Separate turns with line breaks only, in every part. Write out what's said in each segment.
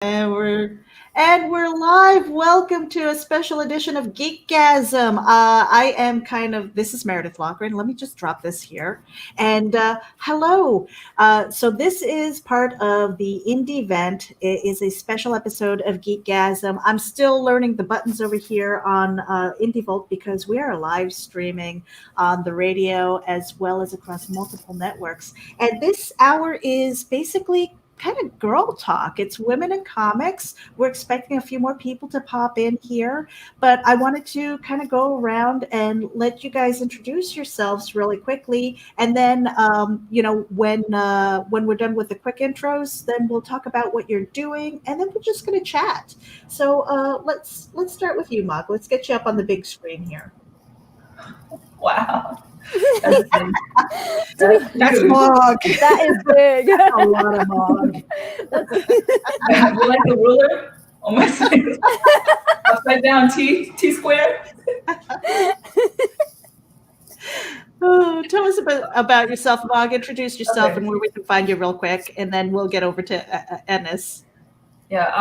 And we're live. Welcome to a special edition of GEEKGASM. I am this is Meredith LOUGHRAN. Let me just drop this here. And hello. So this is part of the indie event. It is a special episode of GEEKGASM. I'm still learning the buttons over here on Indie Vault because we are live streaming on the radio as well as across multiple networks. And this hour is basically kind of girl talk. It's women in comics. We're expecting a few more people to pop in here, but I wanted to kind of go around and let you guys introduce yourselves really quickly, and then when we're done with the quick intros, then we'll talk about what you're doing, and then we're just going to chat. So let's start with you, Mog. Let's get you up on the big screen here.
Wow.
That's Mog.
That is big.
A lot of Mog.
You like the ruler on my side? Upside down T square.
Oh, tell us about yourself, Mog. Introduce yourself and where we can find you real quick, and then we'll get over to Ennis.
Yeah.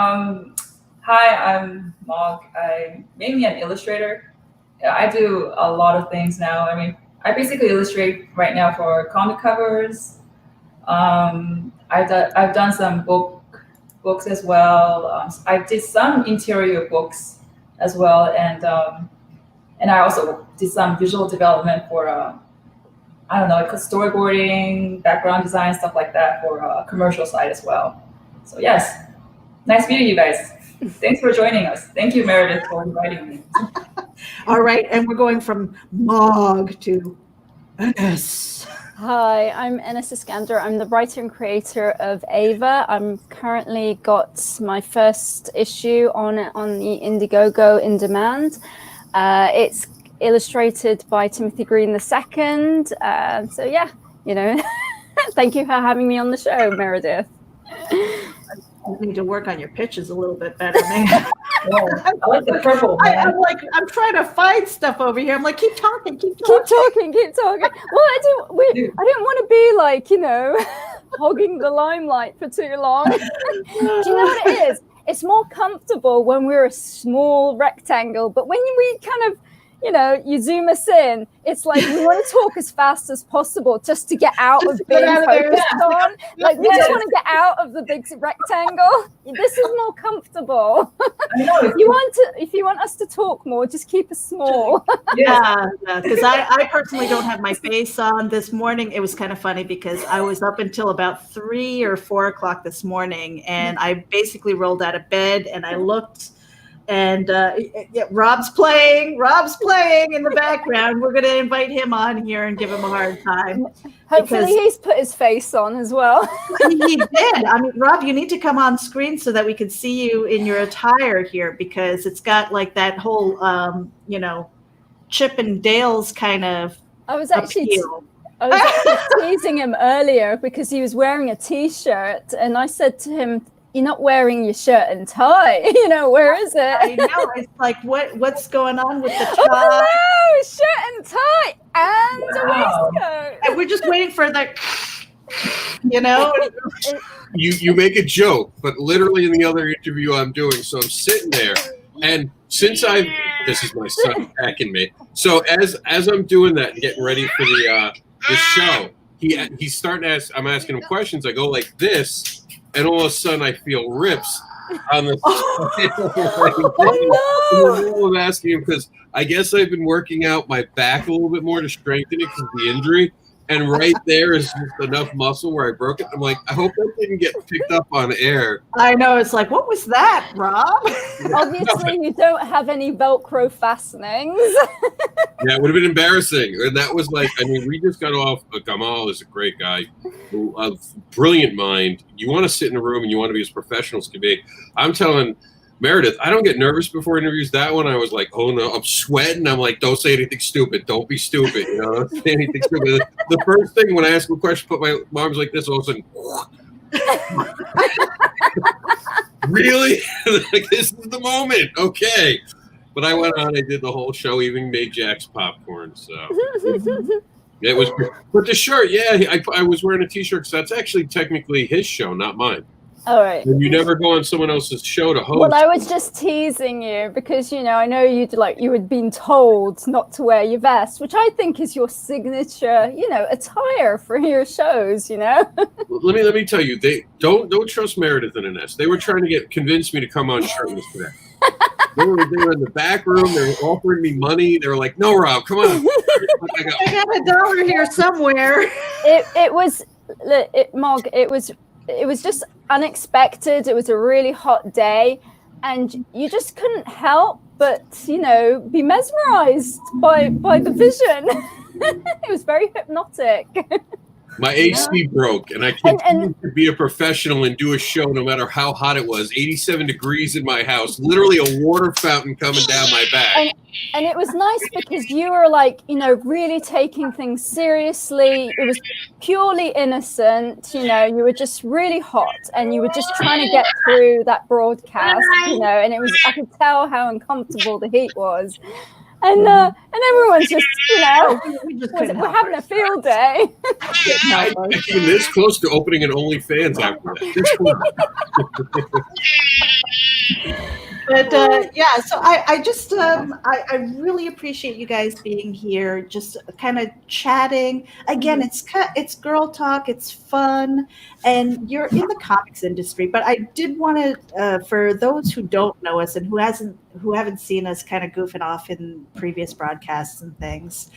Hi, I'm Mog. I'm mainly an illustrator. Yeah, I do a lot of things now. I mean, I basically illustrate right now for comic covers. I've done some books as well. I did some interior books as well, and I also did some visual development for like storyboarding, background design, stuff like that for a commercial side as well. So yes, nice meeting you guys. Thanks for joining us. Thank you, Meredith, for inviting me.
All right, and we're going from Mog to Ennis.
Hi, I'm Ennis Iskander. I'm the writer and creator of Ava. I'm currently got my first issue on the Indiegogo in demand. It's illustrated by Timothy Green II. So yeah, thank you for having me on the show, Meredith.
You need to work on your pitches a little bit better, man.
I like the purple.
I'm trying to find stuff over here. I'm like, keep talking.
Keep talking. Well, I didn't want to be hogging the limelight for too long. Do you know what it is? It's more comfortable when we're a small rectangle, but when we kind of, you zoom us in, it's like we want to talk as fast as possible just to get out of being focused on. Like we just want to get out of the big rectangle. This is more comfortable. If you want us to talk more, just keep us small.
Yeah, because I personally don't have my face on this morning. It was kind of funny because I was up until about 3 or 4 o'clock this morning, and I basically rolled out of bed and I looked. And Rob's playing in the background. We're going to invite him on here and give him a hard time.
Hopefully he's put his face on as well.
He did. I mean, Rob, you need to come on screen so that we can see you in your attire here, because it's got like that whole, Chip and Dale's kind of
I was actually teasing him earlier because he was wearing a T-shirt, and I said to him, "You're not wearing your shirt and tie. Where is it?"
I know. It's like, what's going on with the tie?
Oh, hello! Shirt and tie and a waistcoat.
And we're just waiting for the,
You make a joke, but literally in the other interview I'm doing, so I'm sitting there, and since this is my son attacking me. So as I'm doing that and getting ready for the show, he's starting to ask. I'm asking him questions. I go like this. And all of a sudden, I feel rips on the in the middle of asking him, because I guess I've been working out my back a little bit more to strengthen it because of the injury. And right there is just enough muscle where I broke it. I'm like, I hope that didn't get picked up on air.
I know. It's like, what was that, Rob?
Obviously, you don't have any Velcro fastenings.
Yeah, it would have been embarrassing. And that was like, we just got off. Gamal is a great guy, a brilliant mind. You want to sit in a room and you want to be as professional as can be. I'm telling Meredith, I don't get nervous before interviews. That one, I was like, oh no, I'm sweating. I'm like, don't say anything stupid. Don't be stupid. Don't say anything stupid. The first thing when I ask a question, put my arms like this, all of a sudden, really? Like, this is the moment. Okay. But I went on, I did the whole show, even made Jack's popcorn. So it was, but the shirt, yeah, I was wearing a T-shirt. So that's actually technically his show, not mine.
All right.
And you never go on someone else's show to host.
Well, I was just teasing you because, you know, I know you had been told not to wear your vest, which I think is your signature, you know, attire for your shows, you know.
Let me tell you, they don't trust Meredith and Ines. They were trying to convince me to come on shirtless today. They were in the back room. They were offering me money. They were like, "No, Rob, come on."
I got $1 here somewhere.
Mog, it was just unexpected. It was a really hot day, and you just couldn't help but, you know, be mesmerized by the vision. It was very hypnotic.
My AC broke, and I continued to be a professional and do a show no matter how hot it was. 87 degrees in my house, literally a water fountain coming down my back.
And it was nice because you were like, you know, really taking things seriously. It was purely innocent, you know, you were just really hot and you were just trying to get through that broadcast, you know, and I could tell how uncomfortable the heat was. And everyone's just, you know, we're having a field day.
I came this close to opening an OnlyFans after that.
But yeah, so I just I really appreciate you guys being here, just kind of chatting. Again, it's girl talk, it's fun, and you're in the comics industry. But I did want to, for those who don't know us and who haven't seen us kind of goofing off in previous broadcasts and things,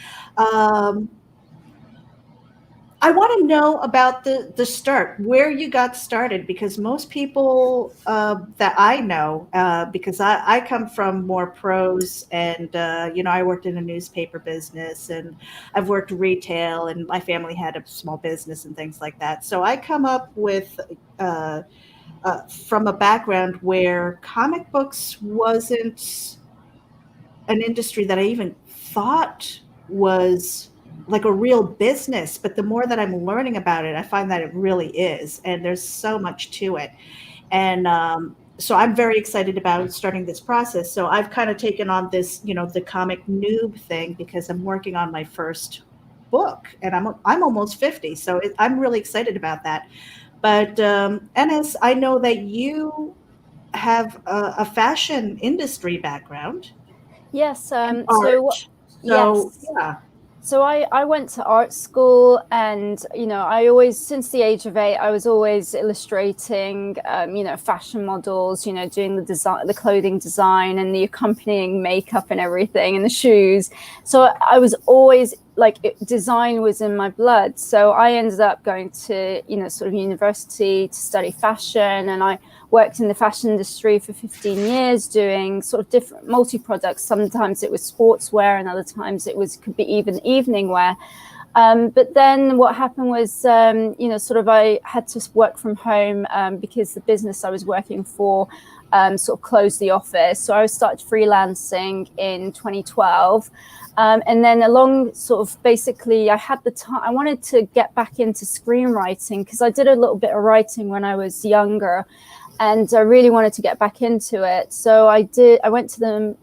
I want to know about the start, where you got started, because most people that I know, because I come from more prose and, you know, I worked in a newspaper business and I've worked retail and my family had a small business and things like that. So I come up with from a background where comic books wasn't an industry that I even thought was like a real business, but the more that I'm learning about it, I find that it really is, and there's so much to it. And so I'm very excited about starting this process. So I've kind of taken on this, you know, the comic noob thing, because I'm working on my first book, and I'm almost 50, so I'm really excited about that. But Enes, I know that you have a fashion industry background.
Yes.
Yeah.
So I went to art school, and, you know, I always, since the age of 8, I was always illustrating, you know, fashion models, you know, doing the design, the clothing design and the accompanying makeup and everything and the shoes. So I was always like, design was in my blood. So I ended up going to, you know, sort of university to study fashion, and I worked in the fashion industry for 15 years doing sort of different multi-products. Sometimes it was sportswear and other times could be even evening wear. But then what happened was, you know, sort of I had to work from home because the business I was working for sort of closed the office. So I started freelancing in 2012. And then along sort of basically I had the time, I wanted to get back into screenwriting because I did a little bit of writing when I was younger. And I really wanted to get back into it. So I went to the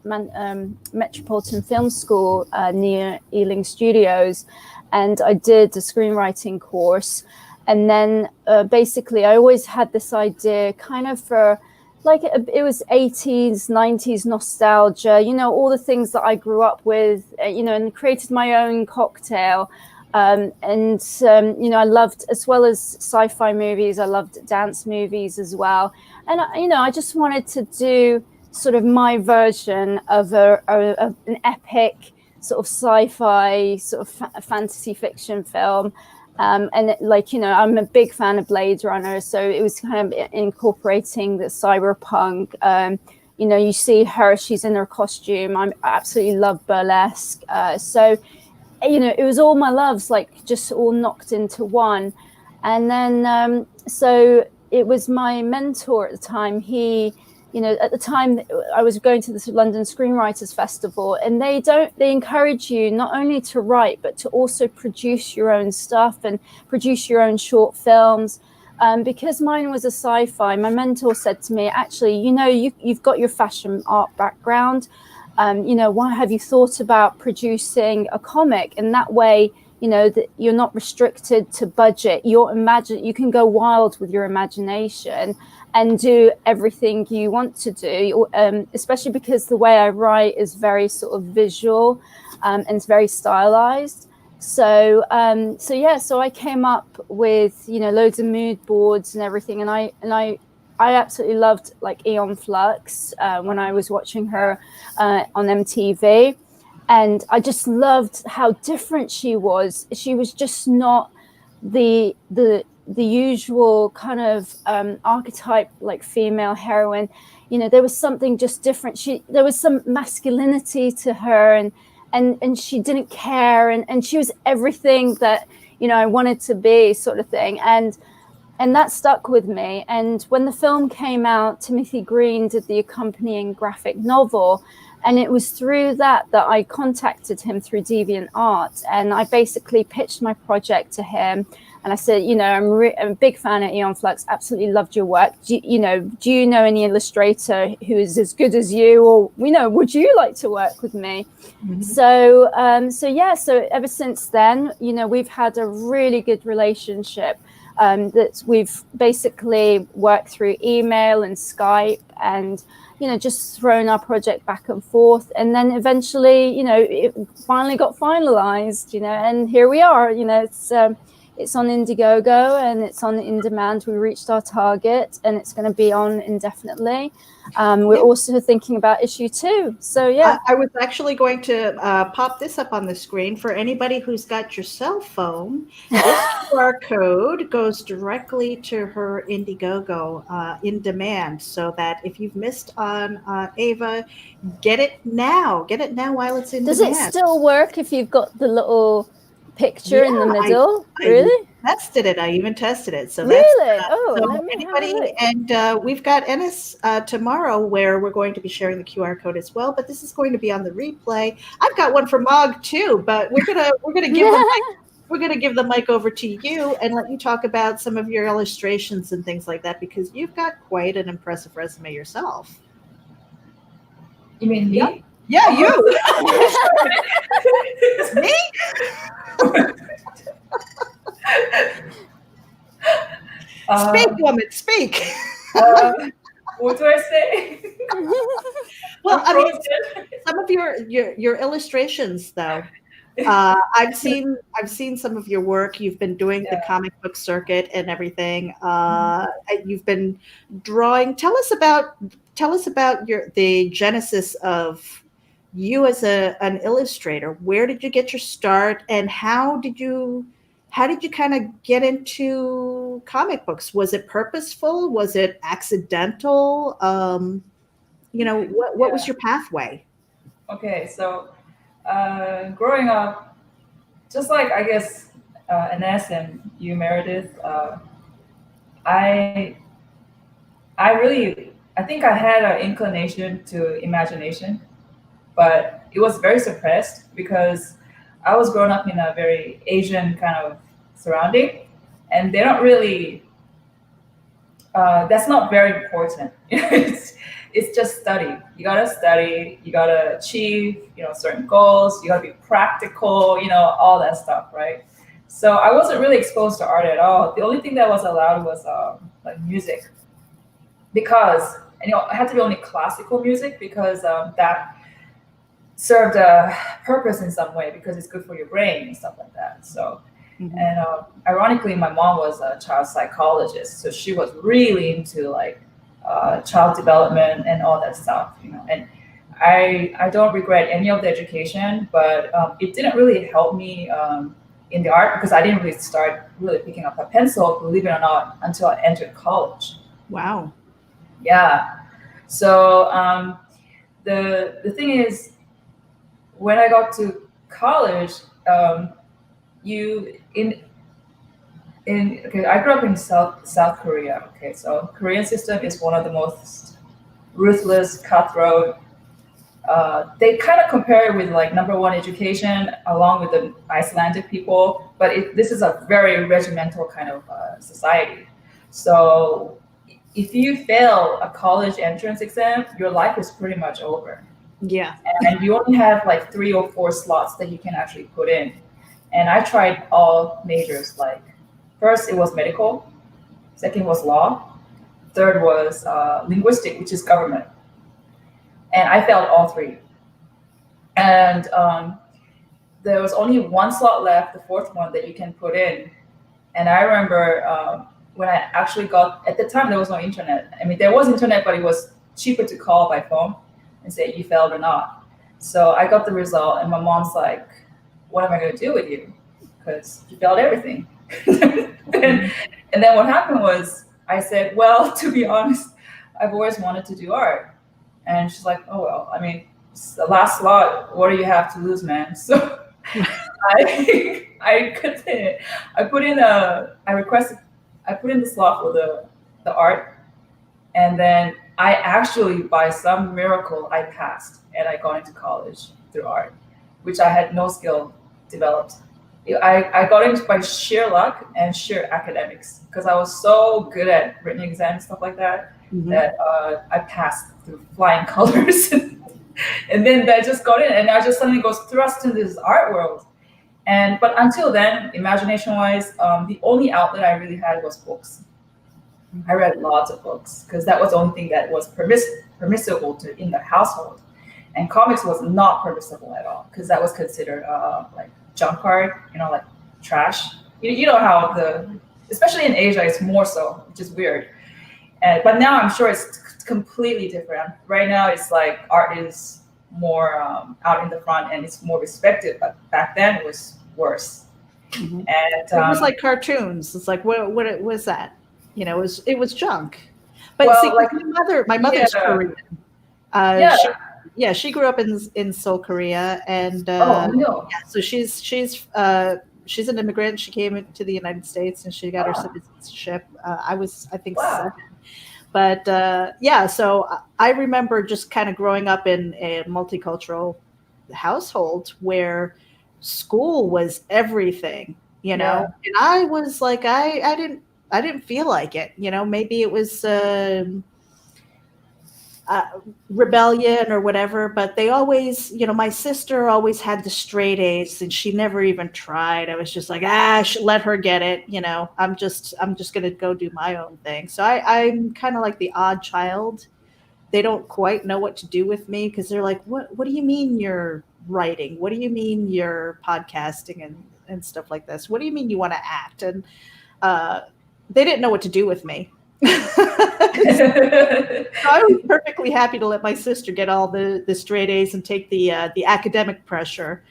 Metropolitan Film School near Ealing Studios, and I did a screenwriting course. And then basically I always had this idea kind of for, like, it was 80s, 90s nostalgia, you know, all the things that I grew up with, you know, and created my own cocktail. You know, I loved, as well as sci-fi movies, I loved dance movies as well. And, you know, I just wanted to do sort of my version of an epic sort of sci-fi, sort of fantasy fiction film. Like, you know, I'm a big fan of Blade Runner, so it was kind of incorporating the cyberpunk. You know, you see her, she's in her costume. I absolutely love burlesque. So, you know, it was all my loves, like, just all knocked into one. And then, so it was my mentor at the time. He, you know, at the time I was going to the London Screenwriters Festival, and they encourage you not only to write, but to also produce your own stuff and produce your own short films. Because mine was a sci-fi, my mentor said to me, actually, you know, you've got your fashion art background. You know, why have you thought about producing a comic? And that way, you know, that you're not restricted to budget. You can go wild with your imagination. and do everything you want to do, especially because the way I write is very sort of visual, and it's very stylized. So so I came up with, you know, loads of mood boards and everything, and I absolutely loved like Aeon Flux when I was watching her on MTV, and I just loved how different she was. She was just not the usual kind of archetype, like female heroine. You know, there was something just different. There was some masculinity to her, and she didn't care, and she was everything that, you know, I wanted to be, sort of thing. And that stuck with me. And when the film came out, Timothy Green did the accompanying graphic novel, and it was through that I contacted him through DeviantArt, and I basically pitched my project to him. And I said, you know, I'm a big fan of Aeon Flux, absolutely loved your work. Do you know any illustrator who is as good as you, or, you know, would you like to work with me? Mm-hmm. So ever since then, you know, we've had a really good relationship that we've basically worked through email and Skype, and, you know, just thrown our project back and forth. And then eventually, you know, it finally got finalized, you know, and here we are. You know, it's on Indiegogo and it's on In Demand. We reached our target, and it's going to be on indefinitely. We're also thinking about issue 2. So yeah,
I was actually going to pop this up on the screen for anybody who's got your cell phone. This QR code goes directly to her Indiegogo In Demand, so that if you've missed on Ava, get it now. Get it now while it's in demand.
Does it still work if you've got the little picture in the middle? Really?
I tested it. I even tested it. So
really?
So anybody, and we've got Ennis tomorrow, where we're going to be sharing the QR code as well. But this is going to be on the replay. I've got one for Mog too, but we're gonna give we're gonna give the mic over to you and let you talk about some of your illustrations and things like that, because you've got quite an impressive resume yourself.
You mean me?
Yep. Yeah, you. Me? Speak, woman, speak.
What do I say?
Well, I mean, some of your illustrations, though. I've seen some of your work. You've been doing the comic book circuit and everything. You've been drawing. Tell us about the genesis of you as an illustrator. Where did you get your start, and how did you kind of get into comic books? Was it purposeful? Was it accidental? You know, what was your pathway?
Okay, so growing up, just like, I guess, Ines and you, Meredith, I think I had an inclination to imagination, but it was very suppressed because I was growing up in a very Asian kind of surrounding, and they don't really, that's not very important. It's just study. You gotta study, you gotta achieve, you know, certain goals, you gotta be practical, you know, all that stuff, right? So I wasn't really exposed to art at all. The only thing that was allowed was like music, because, and, you know, it had to be only classical music, because that served a purpose in some way, because it's good for your brain and stuff like that. So, and ironically, my mom was a child psychologist, so she was really into like child development and all that stuff, you know. And I don't regret any of the education, but it didn't really help me in the art, because I didn't really start really picking up a pencil, believe it or not, until I entered college.
Wow.
Yeah. So the thing is, when I got to college, I grew up in South Korea. Okay, so Korean system is one of the most ruthless, cutthroat. They kind of compare it with like #1 education, along with the Icelandic people, but this is a very regimental kind of society. So if you fail a college entrance exam, your life is pretty much over.
Yeah.
And you only have like 3 or 4 slots that you can actually put in. And I tried all majors. Like, first it was medical, second was law, third was linguistic, which is government. And I failed all three. And there was only one slot left, the fourth one, that you can put in. And I remember when I actually got, at the time there was no internet. I mean, there was internet, but it was cheaper to call by phone and say you failed or not. So I got the result, and my mom's like, what am I going to do with you? Because you failed everything. and then what happened was I said, well, to be honest, I've always wanted to do art. And she's like, oh, well, I mean, it's the last slot, what do you have to lose, man? So I couldn't. I put in the slot for the art, and then I actually, by some miracle, I passed and I got into college through art, which I had no skill developed. I got into by sheer luck and sheer academics, because I was so good at written exams and stuff like that, that I passed through flying colors. And then I just got in, and I just suddenly was thrust into this art world. But until then, imagination-wise, the only outlet I really had was books. I read lots of books because that was the only thing that was permissible in the household. And comics was not permissible at all, because that was considered like junk art, like trash. You know how especially in Asia, it's more so, which is weird. But now I'm sure it's completely different. Right now, it's like art is more out in the front and it's more respected. But back then, it was worse. And
it was like cartoons. It's like what was that? It was junk. But
well,
see,
like,
my mother's Korean. She grew up in Seoul, Korea, and so she's an immigrant. She came to the United States and she got her citizenship. I think 7. But so I remember just kind of growing up in a multicultural household where school was everything, and I was like, I didn't feel like it, maybe it was rebellion or whatever, but they always, my sister always had the straight A's and she never even tried. I was just like, let her get it. I'm just going to go do my own thing. So I'm kind of like the odd child. They don't quite know what to do with me because they're like, what do you mean you're writing? What do you mean you're podcasting and stuff like this? What do you mean you want to act? And they didn't know what to do with me. So I was perfectly happy to let my sister get all the straight A's and take the academic pressure,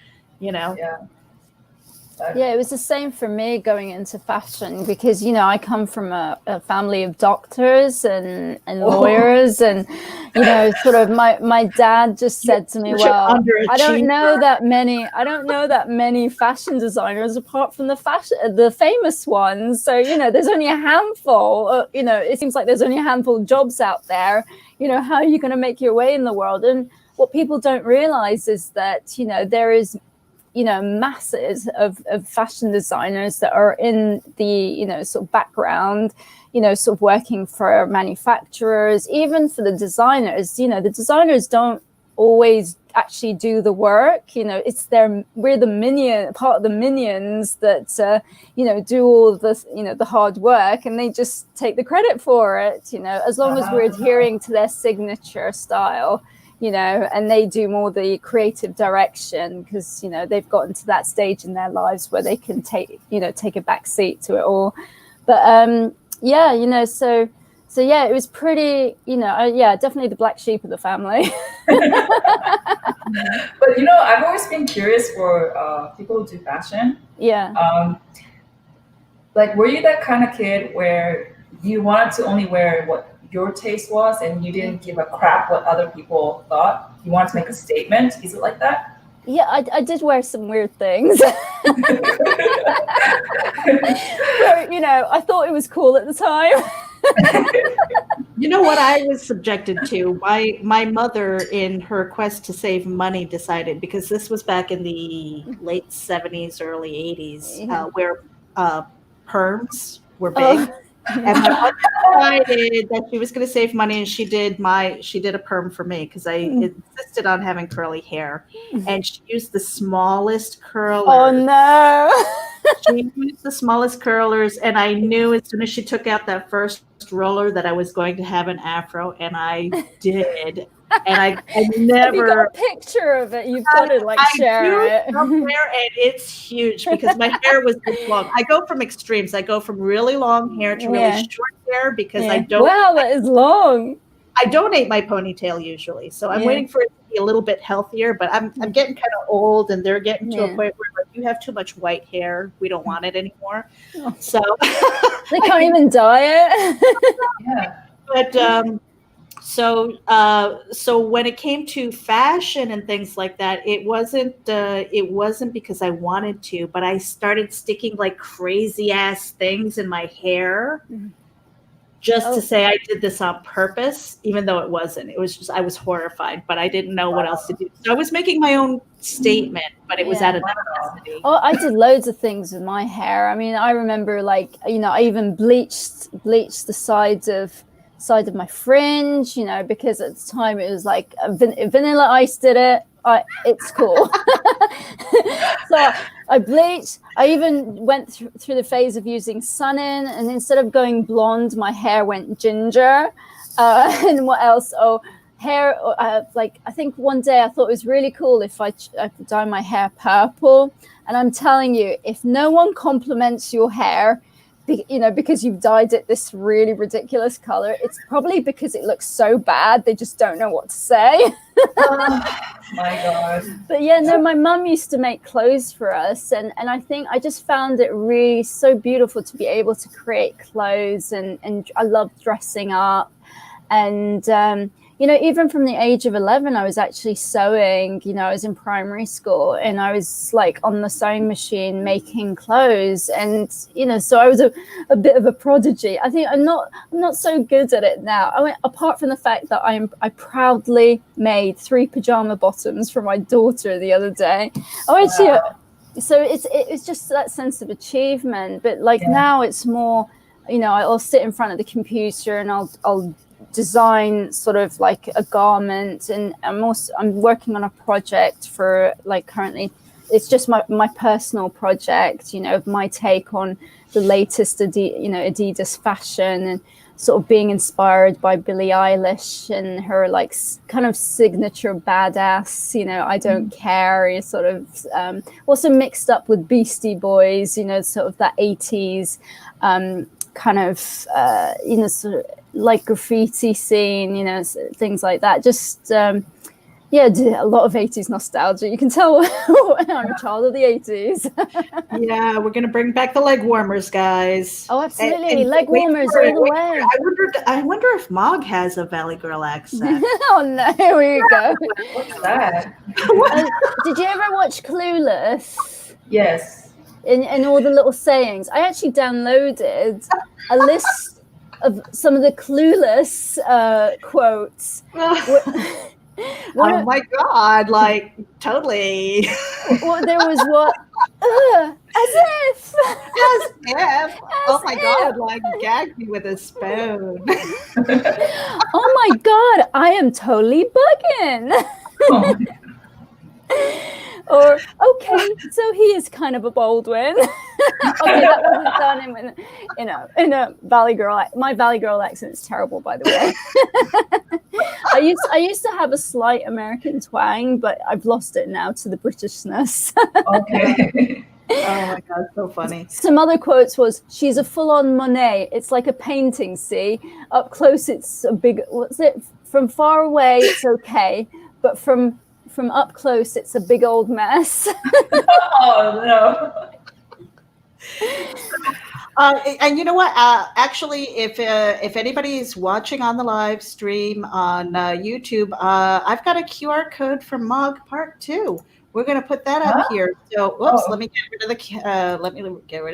Yeah, it was the same for me going into fashion because, I come from a family of doctors and lawyers and, sort of my dad just said to me, well, I don't know that many fashion designers apart from the famous ones. So, there's only a handful, it seems like there's only a handful of jobs out there. How are you going to make your way in the world? And what people don't realize is that, there is masses of fashion designers that are in the, sort of background, sort of working for manufacturers, even for the designers. The designers don't always actually do the work. We're the part of the minions that, do all the, the hard work, and they just take the credit for it, as long as we're adhering to their signature style. And they do more the creative direction because, they've gotten to that stage in their lives where they can take a back seat to it all. But, so it was pretty, definitely the black sheep of the family.
But, I've always been curious for people who do fashion.
Yeah.
Like, were you that kind of kid where you wanted to only wear what your taste was and you didn't give a crap what other people thought? You wanted to make a statement? Is it like that?
Yeah, I did wear some weird things. But, I thought it was cool at the time.
You know what I was subjected to? My mother, in her quest to save money, decided, because this was back in the late 70s, early 80s, where perms were big. And my mother decided that she was going to save money, and she did a perm for me because I insisted on having curly hair, and she used the smallest curler.
Oh no!
She used the smallest curlers, and I knew as soon as she took out that first roller that I was going to have an afro, and I did. And I
Have you got
never.
a picture of it? You've got to like
I
share
do
it.
somewhere, and it's huge because my hair was this long. I go from extremes. I go from really long hair to really short hair because I don't.
Wow, that is long.
I donate my ponytail usually, so I'm waiting for it to be a little bit healthier. But I'm getting kind of old, and they're getting to a point where like, you have too much white hair. We don't want it anymore. So
they can't even dye it.
Yeah.
But so when it came to fashion and things like that, it wasn't because I wanted to, but I started sticking like crazy ass things in my hair. Just to say I did this on purpose, even though it wasn't. It was just I was horrified, but I didn't know what else to do. So I was making my own statement, but it was out of necessity.
Oh, I did loads of things with my hair. I mean, I remember like, you know, I even bleached the sides of my fringe, you know, because at the time it was like Vanilla Ice did it. It's cool. So I bleached. I even went through the phase of using sun-in, and instead of going blonde, my hair went ginger. And what else? Oh, hair. Like I think one day I thought it was really cool if I could dye my hair purple. And I'm telling you, if no one compliments your hair, you know, because you've dyed it this really ridiculous color, it's probably because it looks so bad they just don't know what to say.
My God.
But yeah, no, my mum used to make clothes for us, and I think I just found it really so beautiful to be able to create clothes, and I love dressing up. And you know, even from the age of 11, I was actually sewing. You know, I was in primary school, and I was like on the sewing machine making clothes, and you know, so I was a bit of a prodigy. I think I'm not so good at it now. I mean, apart from the fact that I proudly made 3 pajama bottoms for my daughter the other day. Oh, actually, so it's just that sense of achievement. But like now, it's more, you know, I'll sit in front of the computer and I'll design sort of like a garment, and I'm working on a project for like currently it's just my personal project, you know, of my take on the latest Adidas fashion, and sort of being inspired by Billie Eilish and her like kind of signature badass, you know, I don't care, sort of also mixed up with Beastie Boys, you know, sort of that 80s kind of you know, sort of like graffiti scene, you know, things like that. Just yeah, a lot of 80s nostalgia. You can tell I'm a child of the 80s.
Yeah, we're gonna bring back the leg warmers, guys.
Oh, absolutely, and leg warmers all the way.
I wonder if Mog has a Valley Girl accent.
Oh no, here we go.
What's that?
Did you ever watch Clueless?
Yes.
And all the little sayings. I actually downloaded a list of some of the Clueless quotes.
Oh my God, like totally.
Well, there was what? As if.
As if. Oh my God, like gagged me with a spoon.
Oh my God, I am totally bugging.
Oh.
Or, okay, so he is kind of a Baldwin. Okay, that wasn't done in a Valley Girl. My Valley Girl accent is terrible, by the way. I used to have a slight American twang, but I've lost it now to the Britishness.
Okay.
Oh my God, so funny.
Some other quotes was, she's a full-on Monet. It's like a painting, see? Up close, it's a big, what's it? From far away, it's okay. But from up close, it's a big old mess.
Oh, no.
And you know what? Actually, if anybody is watching on the live stream on YouTube, I've got a QR code for Mog Part 2. We're going to put that up here. So, whoops, let me get rid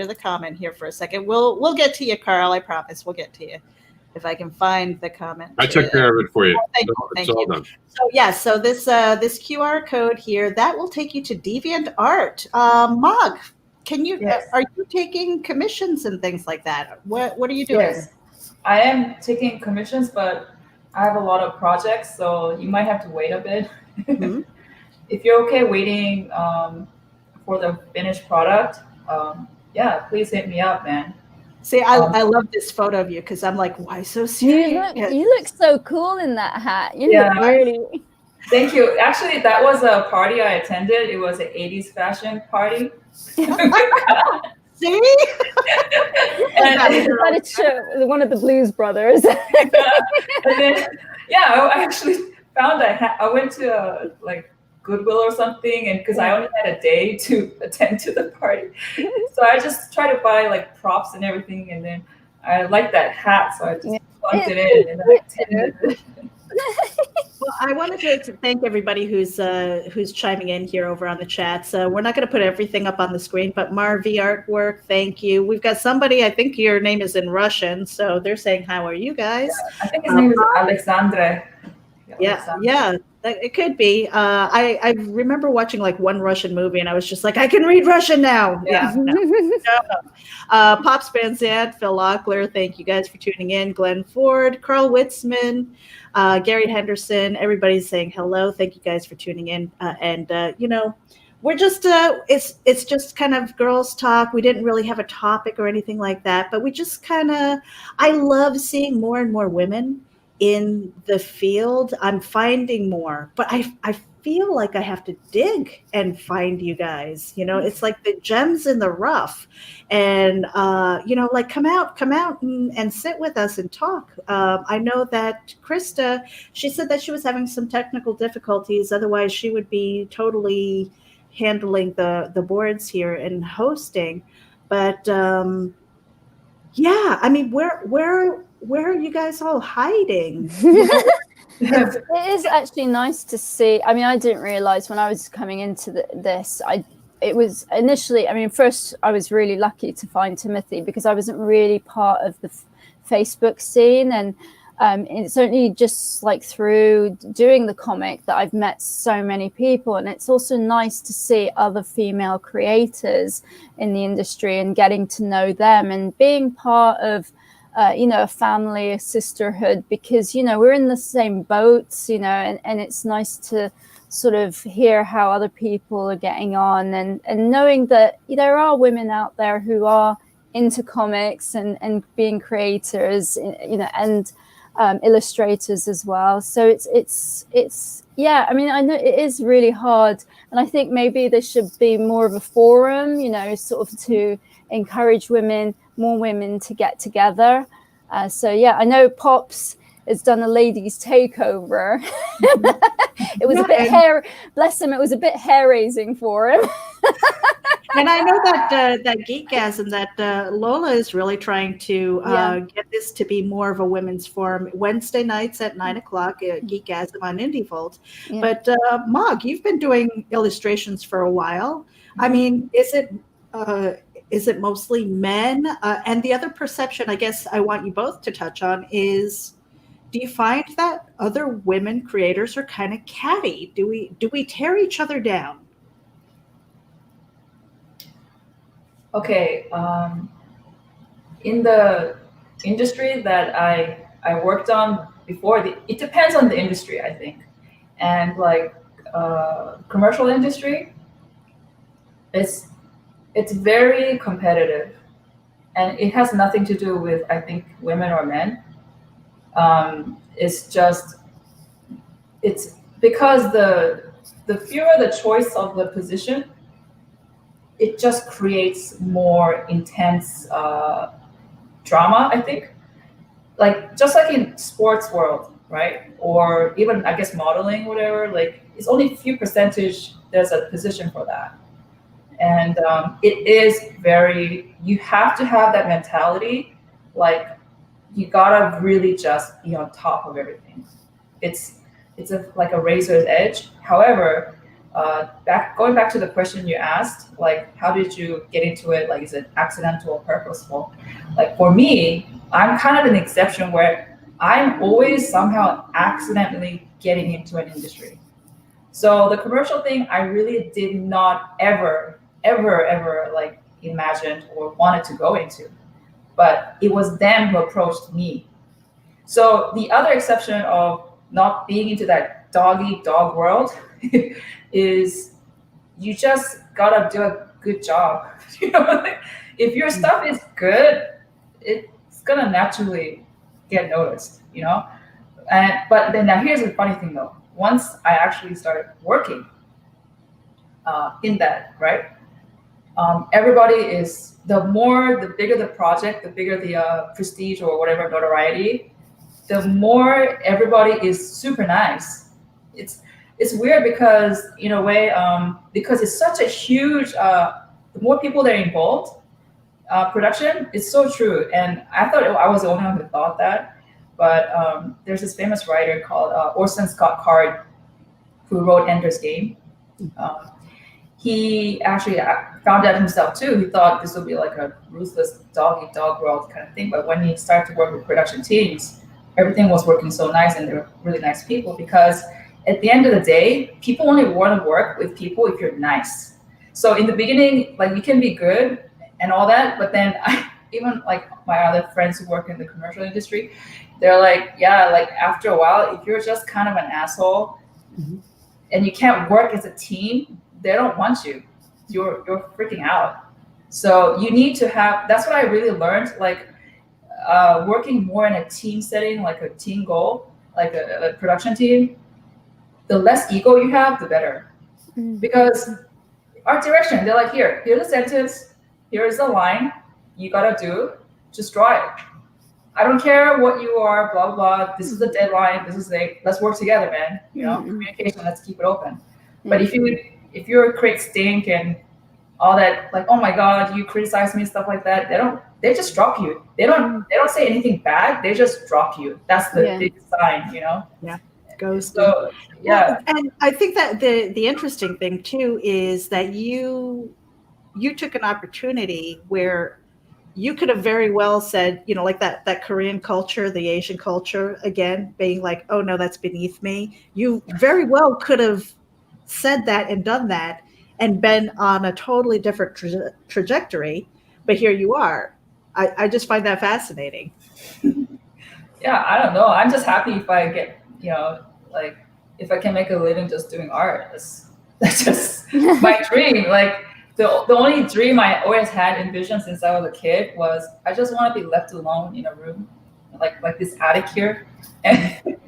of the comment here for a second. We'll get to you, Carl. I promise we'll get to you. If I can find the comment.
I took care of it for you.
Thank
It's all
you.
done.
So yeah, so this QR code here, that will take you to DeviantArt. Mog, can you are you taking commissions and things like that? What are you doing?
Yes, I am taking commissions, but I have a lot of projects, so you might have to wait a bit. If you're okay waiting for the finished product, yeah, please hit me up, man.
See, I love this photo of you because I'm like, why so serious?
You look so cool in that hat. You
Yeah.
look really.
Thank you. Actually, that was a party I attended. It was an 80s fashion party.
See?
That is one of the Blues Brothers.
And then, yeah, I actually found I went to like Goodwill or something, and because I only had a day to attend to the party, so I just tried to buy like props and everything, and then I liked that hat, so I just plugged it in and I attended.
Well, I wanted to thank everybody who's chiming in here over on the chats. We're not going to put everything up on the screen, but Marvi Artwork, thank you. We've got somebody, I think your name is in Russian, so they're saying, how are you guys?
Yeah, I think his name is Alexandre.
Yeah, it could be. I remember watching like one Russian movie, and I was just like, I can read Russian now.
Yeah.
No. Pops Banzant, Phil Locklear, thank you guys for tuning in. Glenn Ford, Carl Witzman, Gary Henderson, everybody's saying hello. Thank you guys for tuning in. We're just it's just kind of girls talk. We didn't really have a topic or anything like that, but we just kind of, I love seeing more and more women in the field. I'm finding more, but I feel like I have to dig and find you guys. It's like the gems in the rough, and like come out and sit with us and talk. I know that KRYSTA, she said that she was having some technical difficulties. Otherwise, she would be totally handling the boards here and hosting. But yeah, I mean, where are you guys all hiding?
It is actually nice to see. I mean, I didn't realize when I was coming into this, it was initially, I mean, first I was really lucky to find Timothy because I wasn't really part of the Facebook scene, and it's only just like through doing the comic that I've met so many people. And it's also nice to see other female creators in the industry and getting to know them and being part of a family, a sisterhood, because we're in the same boats, and it's nice to sort of hear how other people are getting on, and knowing that there are women out there who are into comics and being creators, and illustrators as well. So it's yeah, I mean, I know it is really hard, and I think maybe there should be more of a forum, sort of to encourage more women to get together. So yeah, I know Pops has done a ladies takeover. It was a bit bless him, it was a bit hair raising for him.
And I know that GEEKGASM, that Lola is really trying to get this to be more of a women's forum. Wednesday nights at 9 o'clock, GEEKGASM on Indie Vault. Yeah. But Mog, you've been doing illustrations for a while. I mean, is it mostly men? And the other perception, I guess I want you both to touch on is, do you find that other women creators are kind of catty? Do we tear each other down?
Okay, in the industry that I worked on before, it depends on the industry, I think. And like commercial industry, it's very competitive, and it has nothing to do with, I think, women or men. It's because the fewer the choice of the position, it just creates more intense drama, I think. Like just like in sports world, right? Or even I guess modeling, whatever. Like it's only a few percentage there's a position for that. And it is you have to have that mentality. Like you gotta really just be on top of everything. It's like a razor's edge. However, going back to the question you asked, like how did you get into it? Like is it accidental or purposeful? Like for me, I'm kind of an exception where I'm always somehow accidentally getting into an industry. So the commercial thing, I really did not ever like imagined or wanted to go into, but it was them who approached me. So the other exception of not being into that dog world is you just gotta do a good job. if your stuff is good, it's gonna naturally get noticed, you know. But then now here's the funny thing though. Once I actually started working in that, right? Everybody is, the bigger the project, the bigger the prestige or whatever notoriety, the more everybody is super nice. It's weird because in a way, because it's such a huge, the more people that are involved, production, it's so true. And I thought I was the only one who thought that. But there's this famous writer called Orson Scott Card, who wrote Ender's Game. He actually found out himself too. He thought this would be like a ruthless dog-eat-dog world kind of thing. But when he started to work with production teams, everything was working so nice, and they were really nice people. Because at the end of the day, people only want to work with people if you're nice. So in the beginning, like, you can be good and all that, but then even like my other friends who work in the commercial industry, they're like, yeah, like after a while, if you're just kind of an asshole and you can't work as a team, they don't want you. You're freaking out. So you need to have, that's what I really learned, like working more in a team setting, like a team goal, like a production team, the less ego you have, the better. Because art direction, they're like, here's a sentence, here's the line, you gotta do, just draw it. I don't care what you are, blah, blah, blah. This is the deadline. This is let's work together, man. You know, communication, let's keep it open. But if you're a create stink and all that, like, oh my God, you criticize me and stuff like that, they just drop you. They don't say anything bad. They just drop you. That's the big sign, you know?
Yeah. Goes.
So, yeah.
Well, and I think that the interesting thing too is that you took an opportunity where you could have very well said, you know, like that Korean culture, the Asian culture, again, being like, oh no, that's beneath me. You very well could have said that and done that and been on a totally different trajectory. But here you are. I just find that fascinating.
Yeah, I don't know. I'm just happy if I get, you know, like if I can make a living just doing art. That's just my dream. Like, the only dream I always had envisioned since I was a kid was I just want to be left alone in a room, like this attic here, and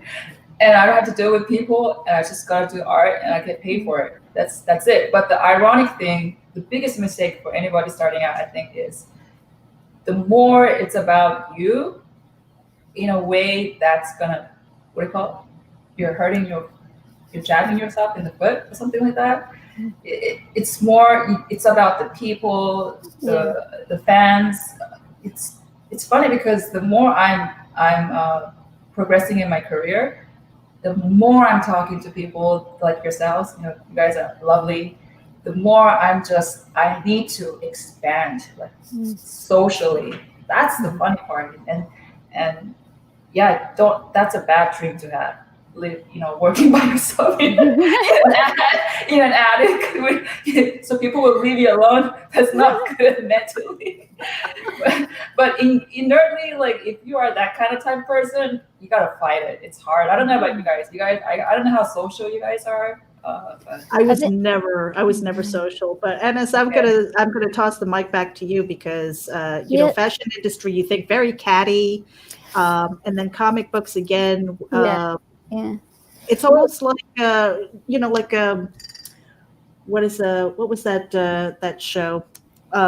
I don't have to deal with people, and I just gotta do art, and I get paid for it. That's it. But the ironic thing, the biggest mistake for anybody starting out, I think, is the more it's about you, in a way that's gonna, what do you call it? You're jabbing yourself in the foot or something like that. It's about the people, the fans. It's funny because the more I'm progressing in my career, the more I'm talking to people like yourselves. You know, you guys are lovely. The more I need to expand, like socially. That's the funny part, and yeah, that's a bad dream to have. Live, you know, working by yourself in an attic, so people will leave you alone. That's not good mentally. but inertly, like, if you are that kind of type of person, you gotta fight it. It's hard. I don't know about you guys. I don't know how social you guys are. But
I was never social. But Ennis, I'm gonna toss the mic back to you because you know, fashion industry, you think very catty, and then comic books again.
Yeah,
it's almost like you know, like what was that show?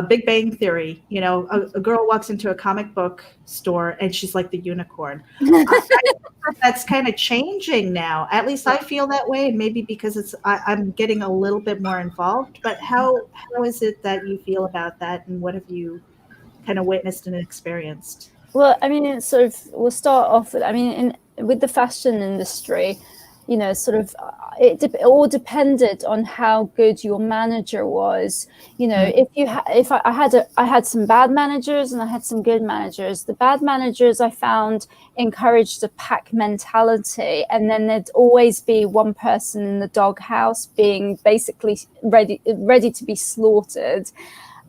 Big Bang Theory. You know, a girl walks into a comic book store and she's like the unicorn. That's kind of changing now. At least I feel that way, and maybe because I'm getting a little bit more involved. But how is it that you feel about that, and what have you kind of witnessed and experienced?
Well, I mean, it's sort of, we'll start off with, I mean, with the fashion industry, you know, sort of, it all depended on how good your manager was. You know, I had some bad managers and I had some good managers. The bad managers I found encouraged a pack mentality, and then there'd always be one person in the doghouse being basically ready to be slaughtered.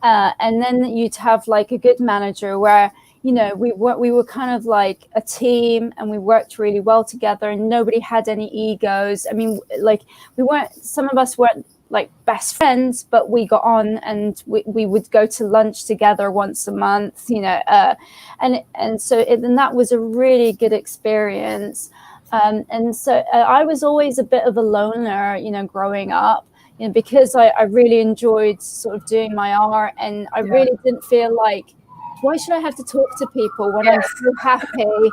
And then you'd have like a good manager where, you know, we were kind of like a team and we worked really well together and nobody had any egos. I mean, like, some of us weren't like best friends, but we got on and we would go to lunch together once a month, you know, and so and that was a really good experience. And so I was always a bit of a loner, you know, growing up, you know, because I really enjoyed sort of doing my art, and I really didn't feel like, why should I have to talk to people when I'm so happy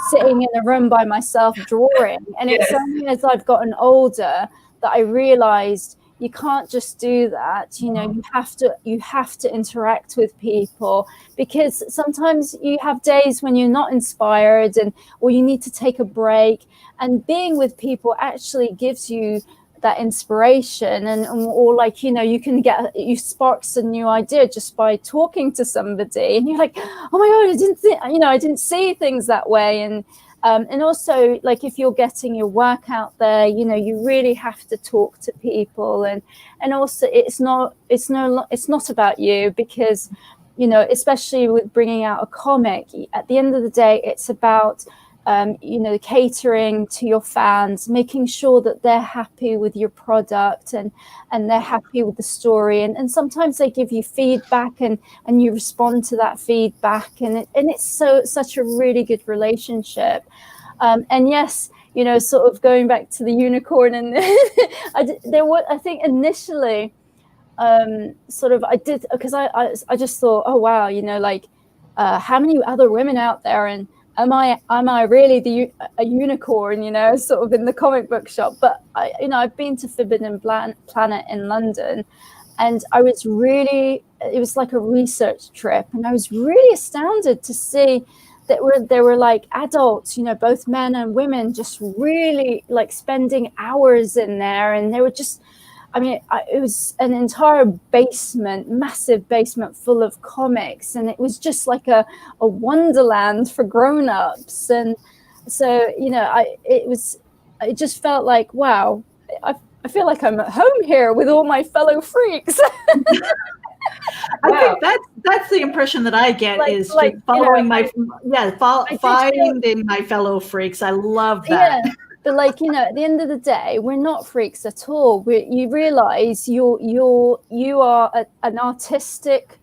sitting in a room by myself drawing? And it's only as I've gotten older that I realized you can't just do that. You know, you have to interact with people, because sometimes you have days when you're not inspired, or you need to take a break, and being with people actually gives you that inspiration, or like, you know, you sparks a new idea just by talking to somebody, and you're like, oh my God, I didn't see things that way. And also, like, if you're getting your work out there, you know, you really have to talk to people, and also it's not about you, because, you know, especially with bringing out a comic, at the end of the day, it's about you know, catering to your fans, making sure that they're happy with your product, and they're happy with the story, and sometimes they give you feedback, and you respond to that feedback, and it's such a really good relationship. And yes, you know, sort of going back to the unicorn, and I think initially sort of I did, because I just thought, oh wow, you know, like how many other women out there, and am I really a unicorn, you know, sort of in the comic book shop? But I've been to Forbidden Planet in London, and it was like a research trip, and I was really astounded to see that there were like adults, you know, both men and women, just really like spending hours in there, and they were just, I mean, it was an entire basement, massive basement full of comics, and it was just like a wonderland for grown-ups. And so, you know, it just felt like, wow, I feel like I'm at home here with all my fellow freaks.
I think that's the impression that I get, like, is like, following, you know, finding my fellow freaks. I love that.
Yeah. But like, you know, at the end of the day, we're not freaks at all. You realize you are an artistic,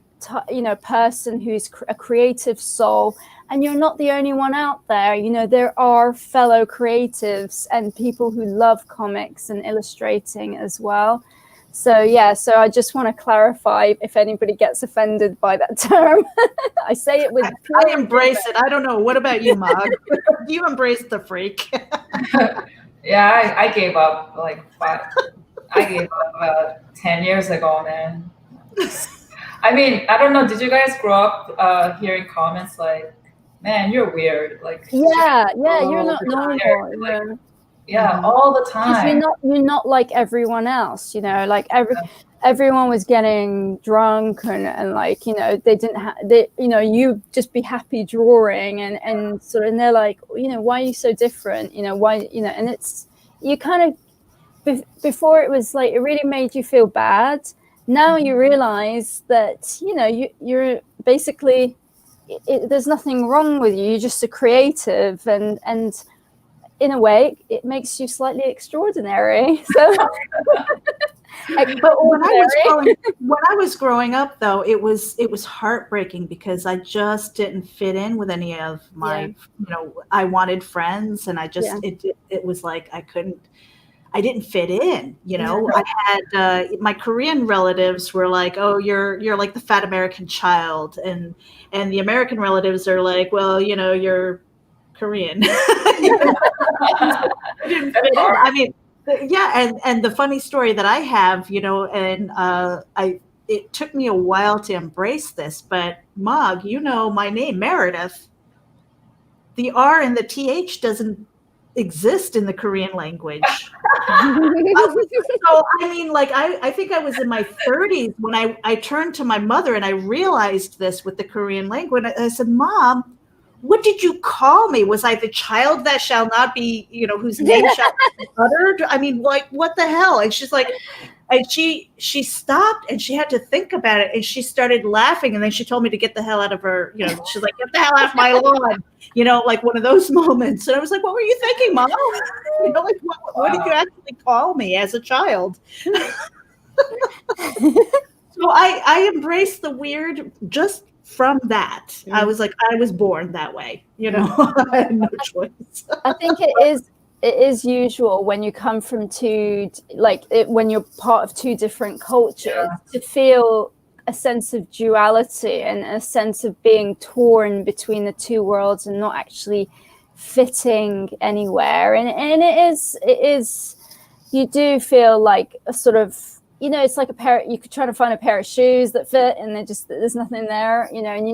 you know, person who's a creative soul, and you're not the only one out there. You know, there are fellow creatives and people who love comics and illustrating as well. So yeah, so I just want to clarify if anybody gets offended by that term. I say it with
I embrace it. I don't know. What about you, Mog? Do you embrace the freak?
Yeah, I gave up I gave up about 10 years ago, man. I mean, I don't know. Did you guys grow up hearing comments like, "Man, you're weird"? Like,
yeah, you're not normal.
Like, yeah, all the time.
You're not like everyone else, you know, like everyone was getting drunk, and like, you know, you know, you just be happy drawing, and sort of, and they're like, you know, why are you so different? You know, why, you know, and it's, you kind of, before it was like, it really made you feel bad. Now you realize that, you know, you're basically, there's nothing wrong with you. You're just a creative, and in a way, it makes you slightly extraordinary. So,
but when I was growing up, though, it was heartbreaking, because I just didn't fit in with any of my, you know, I wanted friends, and I just it was like I didn't fit in, you know. I had my Korean relatives were like, "Oh, you're like the fat American child," and the American relatives are like, "Well, you know, you're Korean." I mean, yeah, and the funny story that I have, you know, and it took me a while to embrace this, but Mog, you know, my name Meredith, the R and the TH doesn't exist in the Korean language. So I mean, like, I think I was in my 30s when I turned to my mother and I realized this with the Korean language. I said, "Mom, what did you call me? Was I the child that shall not be, you know, whose name shall not be uttered? I mean, like, what the hell?" And she's like, and she stopped, and she had to think about it, and she started laughing, and then she told me to get the hell out of her, you know, she's like, "Get the hell off my lawn," you know, like one of those moments. And I was like, "What were you thinking, Mom?" You know, like, what did you actually call me as a child? So I embraced the weird just from that. I was like, I was born that way, you know. I had no choice.
I think it is usual when you come from when you're part of two different cultures to feel a sense of duality and a sense of being torn between the two worlds and not actually fitting anywhere. And it is you do feel like a sort of, it's like you could try to find a pair of shoes that fit and there's nothing there, and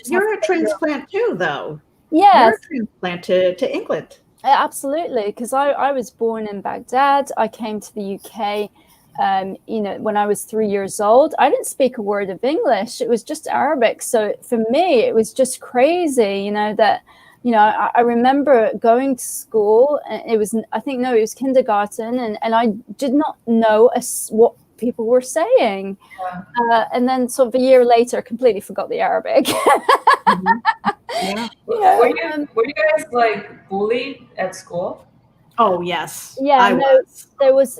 you're a transplant too, though.
Yeah,
you're a transplant to England.
Absolutely, because I was born in Baghdad. I came to the UK, when I was 3 years old. I didn't speak a word of English. It was just Arabic. So for me, it was just crazy, that, I remember going to school, and it was kindergarten, and I did not know what people were saying. And then sort of a year later, completely forgot the Arabic.
Yeah.
Were you guys like bullied at school?
Oh yes.
Yeah. There was.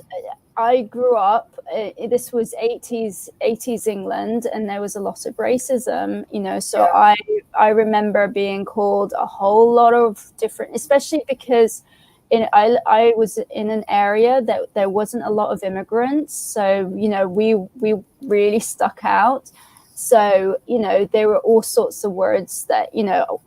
I grew up. This was 80s England, and there was a lot of racism. So I remember being called a whole lot of different, especially because I was in an area that there wasn't a lot of immigrants. So we really stuck out. So, there were all sorts of words that,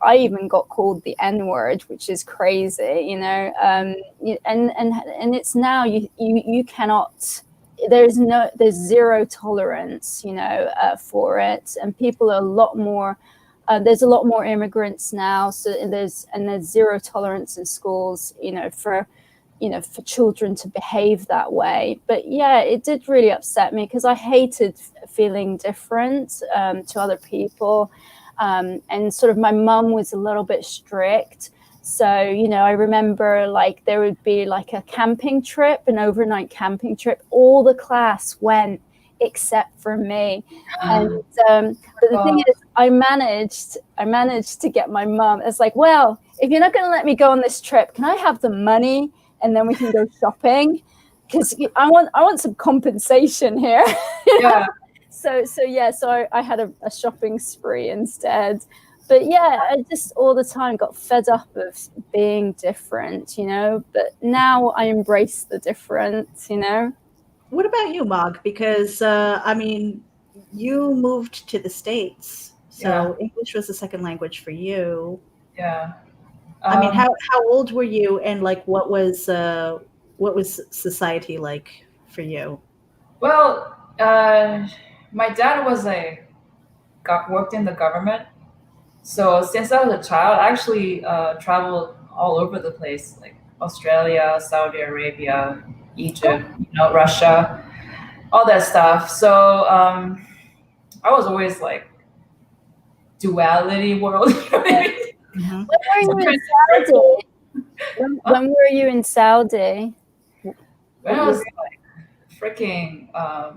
I even got called the N-word, which is crazy, and it's now you cannot, there's zero tolerance, for it. And people are a lot more, there's a lot more immigrants now. So there's zero tolerance in schools, for children to behave that way. But yeah, it did really upset me because I hated feeling different to other people. And sort of my mum was a little bit strict. So, I remember like there would be like a camping trip, an overnight camping trip. All the class went except for me. And but the thing is, I managed to get my mum. It's like, well, if you're not going to let me go on this trip, can I have the money? And then we can go shopping, because I want some compensation here.
Yeah.
So I had a shopping spree instead. But yeah, I just all the time got fed up of being different, But now I embrace the difference,
What about you, Mog? Because you moved to the States, so English was a second language for you.
Yeah.
How old were you, and like what was society like for you?
Well, my dad worked in the government, so since I was a child, I actually traveled all over the place, like Australia, Saudi Arabia, Egypt, Russia, all that stuff. So I was always like duality world.
Mm-hmm. When were you in Saudi?
When I was like freaking, I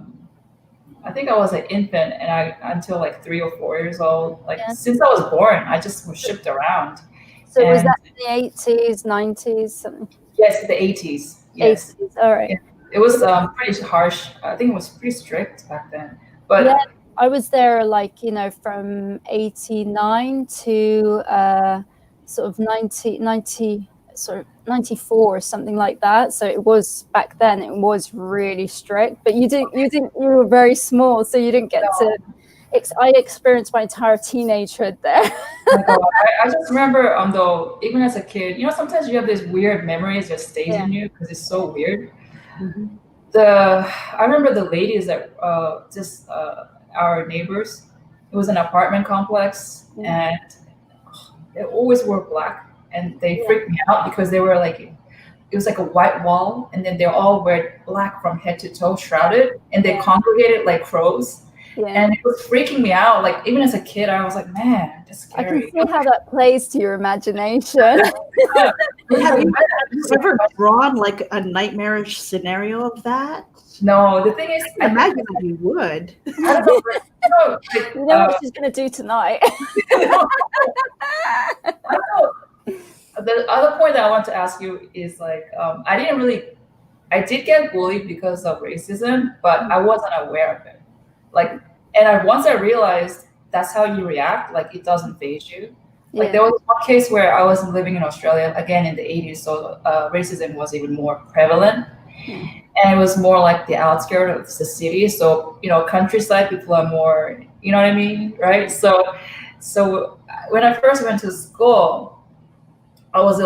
think I was an infant, and until like 3 or 4 years old. Since I was born, I just was shipped around.
So was that in the 80s, 90s, something?
Yes, the 80s. Yes.
80s. All right.
It was pretty harsh. I think it was pretty strict back then. But
yeah, I was there from 89 to sort of 94 or something like that. So it was back then. It was really strict. But you were very small, so you didn't get to. I experienced my entire teenagehood there.
Oh God. I just remember, though, even as a kid, sometimes you have these weird memories that stays in you because it's so weird.
Mm-hmm.
I remember the ladies that our neighbors. It was an apartment complex, and they always wore black, and they freaked me out because they were like, it was like a white wall, and then they all wear black from head to toe, shrouded, and they congregated like crows. Yeah. And it was freaking me out. Like, even as a kid, I was like, man, that's scary.
I can see how that plays to your imagination.
Have you ever drawn like a nightmarish scenario of that?
No, the thing is,
I imagine that you would.
I don't know.
You know what she's going to do tonight.
The other point that I want to ask you is like, I didn't really I did get bullied because of racism, but I wasn't aware of it. Like, and once I realized that's how you react, like it doesn't faze you. Like there was one case where I was living in Australia, again in the 80s, so racism was even more prevalent. And it was more like the outskirts of the city. So, you know, countryside people are more, you know what I mean? Right? So when I first went to school, I was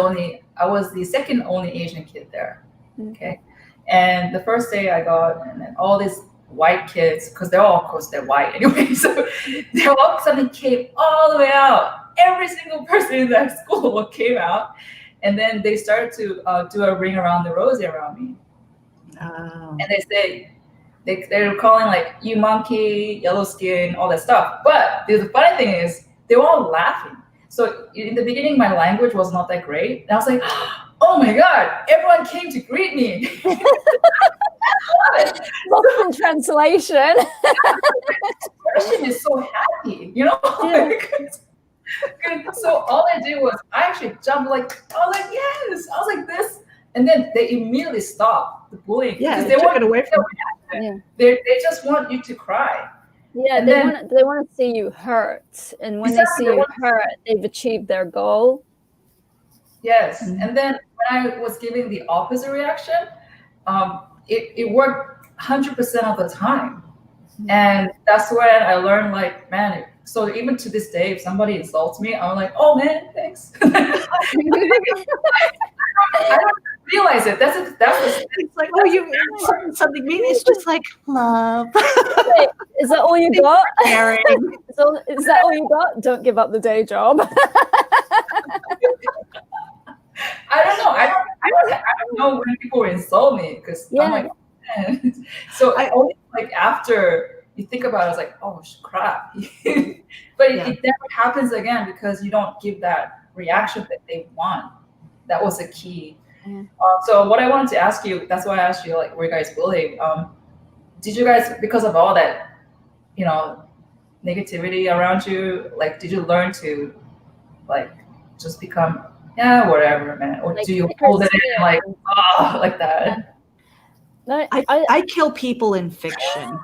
the second only Asian kid there. Okay. And the first day I got, and then all these white kids, because of course they're white anyway. So they all suddenly came all the way out. Every single person in that school came out. And then they started to do a ring around the rosy around me. Oh. And they say, they're calling like, you monkey, yellow skin, all that stuff. But the funny thing is, they were all laughing. So in the beginning, my language was not that great. And I was like, oh my God, everyone came to greet me.
Lost in translation.
The expression is so happy, you know? So all I did was, I actually jumped I was like, yes. I was like this. And then they immediately stopped the bullying.
Yeah, they took it away from
you. They just want you to cry.
Yeah, and they want to see you hurt. And when they see you hurt, they've achieved their goal.
Yes. And then when I was giving the opposite reaction, it worked 100% of the time. And that's when I learned, like, man, so even to this day, if somebody insults me, I'm like, oh man, thanks. I don't realize it. That's
it's like, oh, you something mean. It's just like love.
Wait, is that all you got?
So
is that all you got? Don't give up the day job.
I don't know. I don't know when people insult me, because I'm like, man. So I always, like, after you think about it, it's like, oh crap. But it never happens again, because you don't give that reaction that they want. That was the key. So what I wanted to ask you, that's why I asked you, like, were you guys bullied? Did you guys, because of all that, you know, negativity around you, like, did you learn to, like, just become, yeah, whatever, man? Or like, do you hold it in, like, oh, like that?
No,
I kill people in fiction.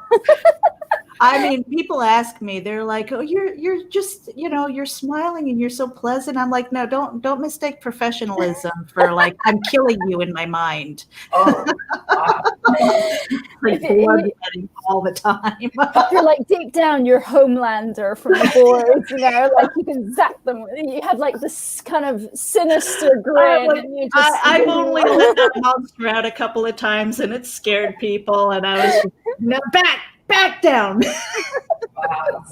I mean, people ask me, they're like, oh, you're just, you know, you're smiling and you're so pleasant. I'm like, no, don't mistake professionalism for, like, I'm killing you in my mind.
Oh, wow.
Like bloodletting all the time.
You're like, deep down, you're Homelander from the boys, you know, like you can zap them. You have like this kind of sinister grin. And you just,
I've only let that monster out a couple of times, and it scared people, and I was just, no, back down.
Wow,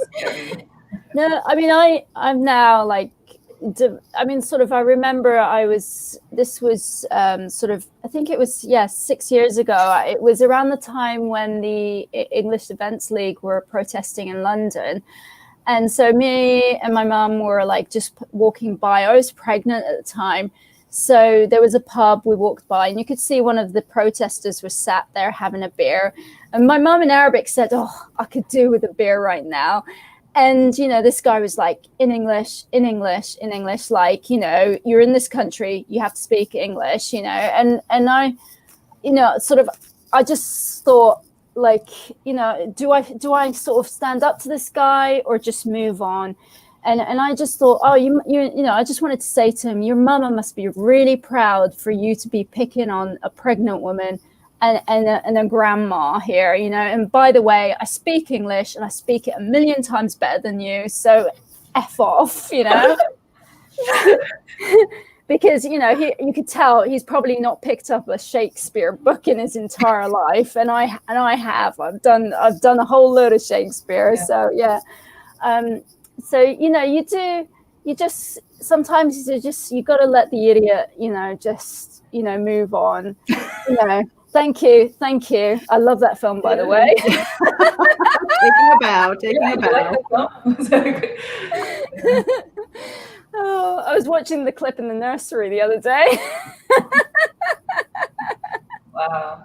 no, I mean, I'm now like, I mean, sort of, I remember this was sort of, I think it was, 6 years ago. It was around the time when the English Defence League were protesting in London. And so me and my mum were like just walking by. I was pregnant at the time. So there was a pub we walked by, and you could see one of the protesters was sat there having a beer. And my mum in Arabic said, oh, I could do with a beer right now. And, you know, this guy was like, in English, like, you know, you're in this country, you have to speak English, you know. And I, you know, sort of, I just thought, like, you know, do I sort of stand up to this guy or just move on? And I just thought, oh, you know, I just wanted to say to him, your mama must be really proud for you to be picking on a pregnant woman and a grandma here, you know. And by the way, I speak English and I speak it 1,000,000 times better than you, so F off, you know. Because, you know, you could tell he's probably not picked up a Shakespeare book in his entire life, and I have. I've done a whole load of Shakespeare, so yeah. So, you know, you just sometimes you got to let the idiot, you know, just, you know, move on. You know, thank you. I love that film, by the way.
Taking about.
Oh, I was watching the clip in the nursery the other day.
Wow.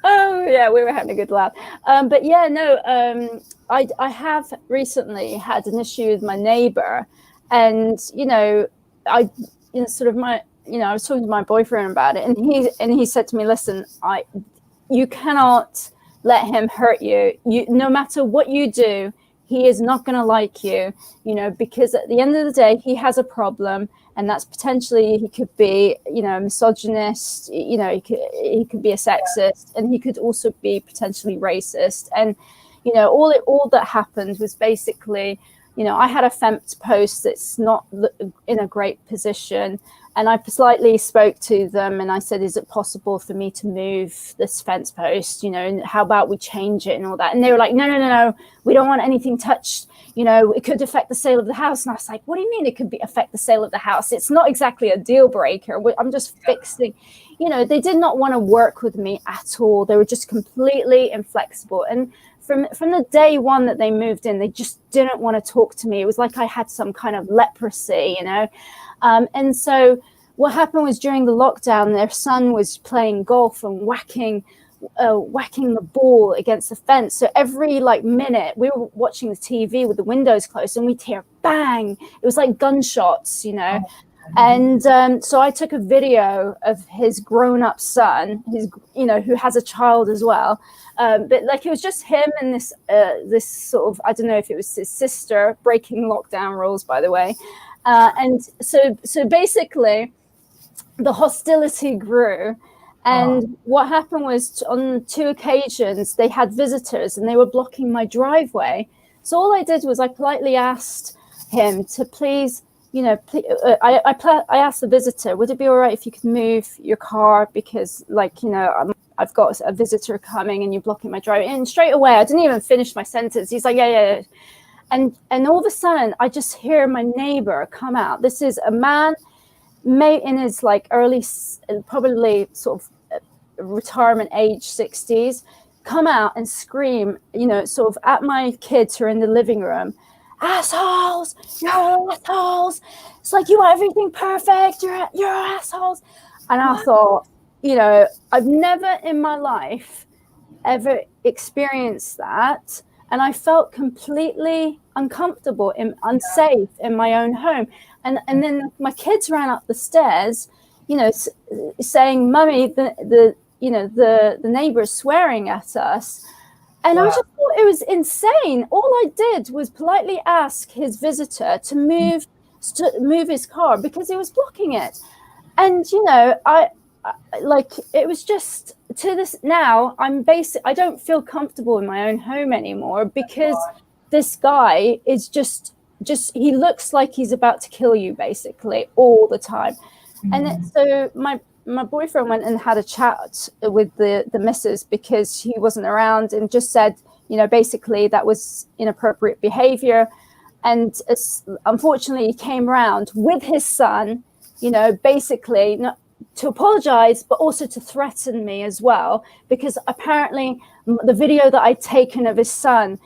Oh yeah, we were having a good laugh. But yeah, no, I have recently had an issue with my neighbor, and you know, sort of you know, I was talking to my boyfriend about it, and he said to me, listen, you cannot let him hurt you. No matter what you do, he is not going to like you, you know, because at the end of the day, he has a problem, and that's potentially, he could be, you know, a misogynist, you know, he could be a sexist, and he could also be potentially racist. And, you know, all that happened was basically, you know, I had a fence post that's not in a great position, and I politely spoke to them and I said, is it possible for me to move this fence post? You know, and how about we change it and all that? And they were like, no, we don't want anything touched. You know, it could affect the sale of the house. And I was like, what do you mean it could affect the sale of the house? It's not exactly a deal breaker. I'm just fixing, you know, they did not want to work with me at all. They were just completely inflexible. And from the day one that they moved in, they just didn't want to talk to me. It was like I had some kind of leprosy, you know. And so what happened was, during the lockdown, their son was playing golf and whacking the ball against the fence. So every minute, we were watching the TV with the windows closed, and we'd hear bang. It was like gunshots, you know. And so I took a video of his grown-up son, who has a child as well. But it was just him and this sort of, I don't know if it was his sister, breaking lockdown rules, by the way. And so basically, the hostility grew. And what happened was, on 2 occasions, they had visitors and they were blocking my driveway. So all I did was I politely asked him to please, I asked the visitor, would it be all right if you could move your car, because I've got a visitor coming and you're blocking my driveway. And straight away, I didn't even finish my sentence. He's like, yeah. And all of a sudden, I just hear my neighbor come out. This is a man, in his early, probably sort of retirement age, 60s, come out and scream, sort of at my kids who are in the living room, assholes, you're assholes. It's like, you want everything perfect, you're assholes. And I thought, I've never in my life ever experienced that. And I felt completely uncomfortable and unsafe in my own home. And then my kids ran up the stairs, saying, "Mummy, the neighbor's swearing at us." And I just thought it was insane. All I did was politely ask his visitor to move his car because he was blocking it. And it was just, to this now, I don't feel comfortable in my own home anymore, because this guy is just he looks like he's about to kill you basically all the time. And so my boyfriend went and had a chat with the missus, because he wasn't around, and just said, basically that was inappropriate behavior. And unfortunately, he came around with his son, basically not to apologize, but also to threaten me as well, because apparently the video that I'd taken of his son,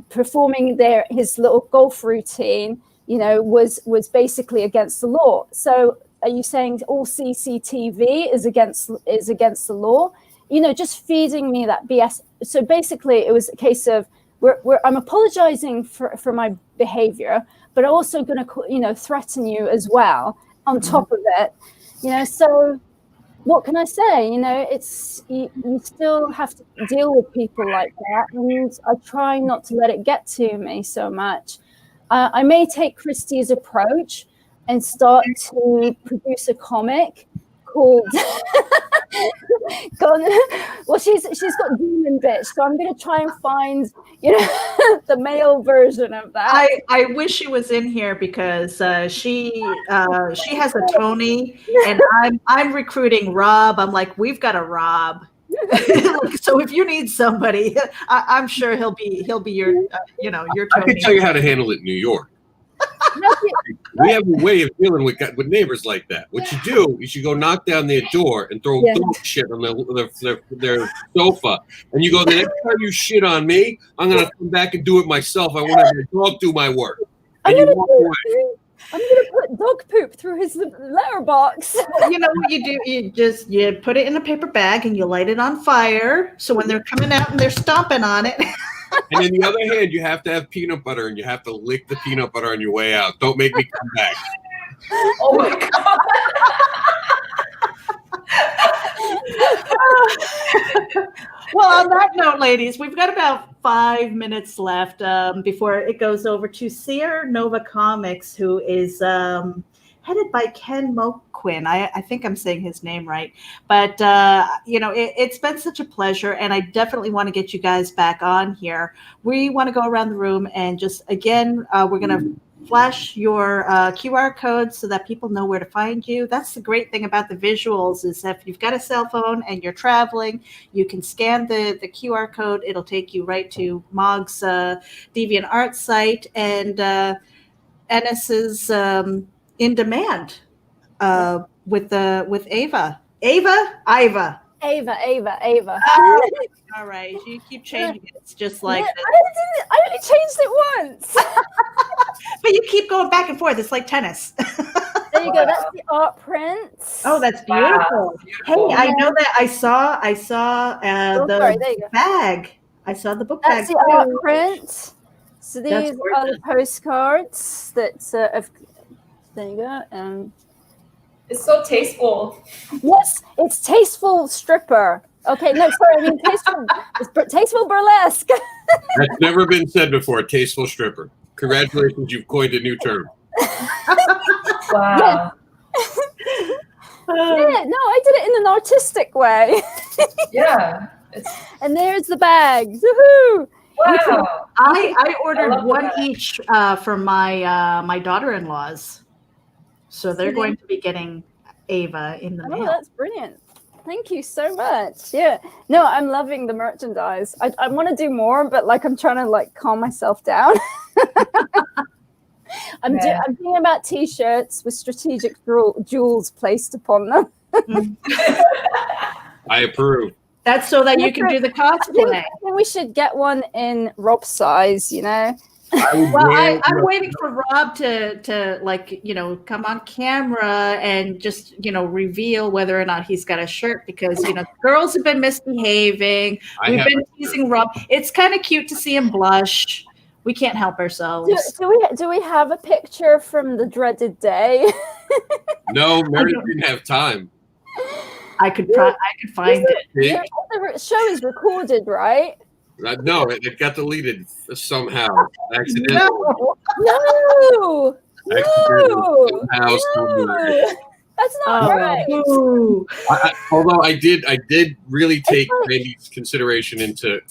performing his little golf routine, was basically against the law. So are you saying all CCTV is against the law? Just feeding me that BS. So basically, it was a case of I'm apologizing for my behavior, but also going to threaten you as well on top of it. So what can I say? It's you still have to deal with people like that, and I try not to let it get to me so much. I may take Christie's approach and start to produce a comic called well, she's got Demon Bitch, so I'm going to try and find the male version of that.
I wish she was in here, because she has a Tony, and I'm recruiting Rob. I'm like, we've got a Rob. So if you need somebody, I'm sure he'll be your your Tony.
I can tell you how to handle it in New York. We have a way of dealing with neighbors like that. What you do is you go knock down their door and throw dog shit on their sofa, and you go, the next time you shit on me, I'm gonna come back and do it myself. I want to have a dog do my work. And you walk away.
I'm gonna put dog poop through his letterbox.
You know what you do? You put it in a paper bag and you light it on fire. So when they're coming out and they're stomping on it.
And in the other hand, you have to have peanut butter, and you have to lick the peanut butter on your way out. Don't make me come back.
Oh my god.
Well, on that note, ladies, we've got about 5 minutes left before it goes over to Sierra Nova Comics, who is headed by Ken Moquin. I think I'm saying his name right. But, it's been such a pleasure, and I definitely want to get you guys back on here. We want to go around the room and just, again, we're going to flash your QR code so that people know where to find you. That's the great thing about the visuals is if you've got a cell phone and you're traveling, you can scan the QR code. It'll take you right to Mog's DeviantArt site and Ennis's In Demand with Ava. Iva.
Ava.
All right, you keep changing it. It's just like
I only changed it once.
but you keep going back and forth. It's like tennis.
There you go. That's the art print.
Oh, that's beautiful.
Wow, beautiful.
Hey, I know that I saw the
there you go.
bag. I saw the book
That's
bag.
the art print. So these
That's
are the postcards that there you go.
It's so tasteful.
Yes, it's tasteful stripper. Okay, no, sorry, I mean tasteful burlesque.
That's never been said before. Tasteful stripper. Congratulations, you've coined a new term.
Wow.
Yeah, no, I did it in an artistic way.
Yeah.
And there's the bags. Woohoo!
Wow.
I ordered
love
one
that.
each for my daughter-in-laws. So they're going to be getting Ava in the
Oh,
mail.
that's brilliant. Thank you so much. Yeah. No, I'm loving the merchandise. I want to do more, but I'm trying to calm myself down. I'm thinking about t-shirts with strategic jewels placed upon them.
I approve.
That's so that you can do the
I think
cosplay.
we should get one in Rob's size,
Well, I'm waiting for Rob to come on camera and just reveal whether or not he's got a shirt because girls have been misbehaving. We've been teasing Rob. It's kind of cute to see him blush. We can't help ourselves.
Do we have a picture from the dreaded day?
No, Meredith didn't have time.
I could find it.
The show is recorded, right?
No, it got deleted somehow. Accidentally.
No.
Somehow, somewhere.
That's not right.
Although I did really take Randy's consideration into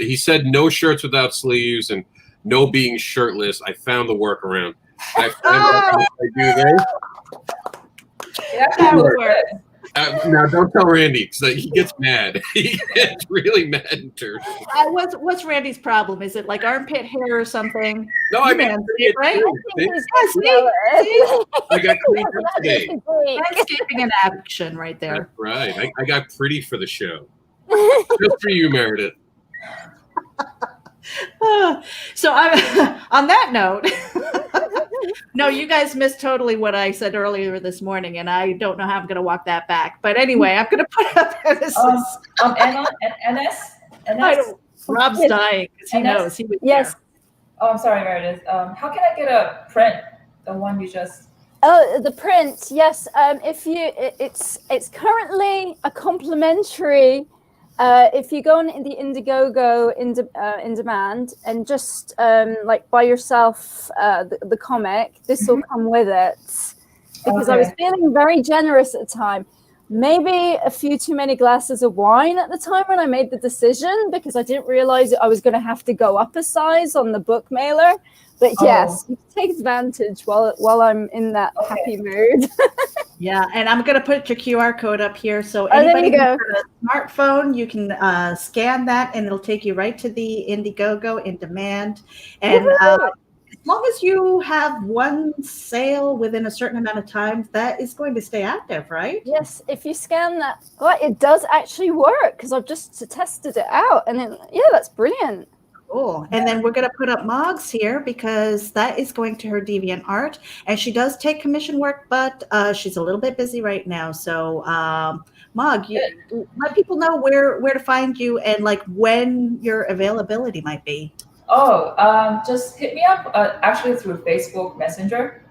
he said no shirts without sleeves and no being shirtless. I found the workaround. I do this.
That would work.
Now don't tell Randy because he gets mad. He gets really mad and dirty.
What's Randy's problem? Is it like armpit hair or something?
No, I mean
it, right?
I got cleaned up today.
Landscaping in action right there.
That's right. I got pretty for the show. Just for you, Meredith.
So on that note, no, you guys missed totally what I said earlier this morning, and I don't know how I'm going to walk that back. But anyway, I'm going to put up this. Rob's dying because he knows. He was
yes.
there.
Oh, I'm sorry, Meredith. How can I get a print? The one you just.
Oh, the print. Yes. It's currently a complimentary. If you go on the Indiegogo in demand and just buy yourself the comic, this will come with it. Because I was feeling very generous at the time. Maybe a few too many glasses of wine at the time when I made the decision because I didn't realize I was going to have to go up a size on the book mailer. But yes, you take advantage while I'm in that happy mood.
Yeah, and I'm going to put your QR code up here. So
there you go.
who's got a smartphone, you can scan that and it'll take you right to the Indiegogo in demand. And as long as you have one sale within a certain amount of time, that is going to stay active, right?
Yes, if you scan that, it does actually work because I've just tested it out. And that's brilliant.
Cool. And then we're going to put up Mog's here because that is going to her DeviantArt. And she does take commission work, but she's a little bit busy right now. So, Mog, let people know where to find you and when your availability might be.
Oh, just hit me up actually through Facebook Messenger.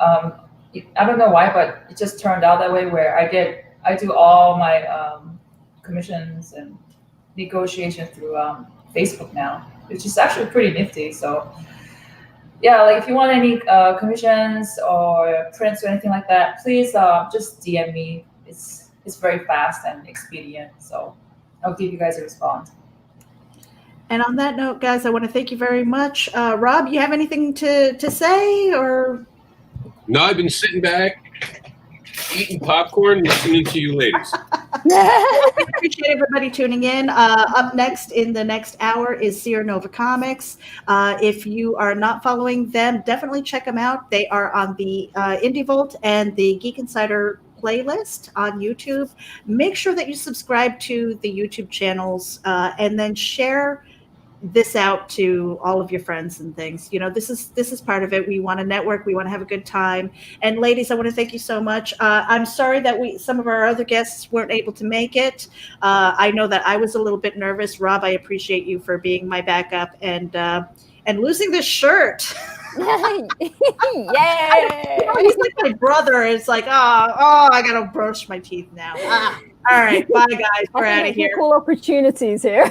I don't know why, but it just turned out that way where I do all my commissions and negotiation through Facebook now, which is actually pretty nifty. So yeah, like if you want any commissions or prints or anything like that, please just DM me. It's very fast and expedient. So I'll give you guys a response.
And on that note, guys, I want to thank you very much. Rob, you have anything to say or?
No, I've been sitting back, eating popcorn, listening to you ladies.
I appreciate everybody tuning in. Up next in the next hour is Sierra Nova Comics. If you are not following them, definitely check them out. They are on the Indie Vault and the Geek Insider playlist on YouTube. Make sure that you subscribe to the YouTube channels and then share this out to all of your friends and things. You know, this is part of it. We want to network, we want to have a good time. And ladies, I want to thank you so much. I'm sorry that some of our other guests weren't able to make it. I know that I was a little bit nervous. Rob, I appreciate you for being my backup and losing this shirt.
Yay!
He's like my brother. It's like, oh, I gotta brush my teeth now. All right, bye guys. We're out of here.
Equal opportunities here.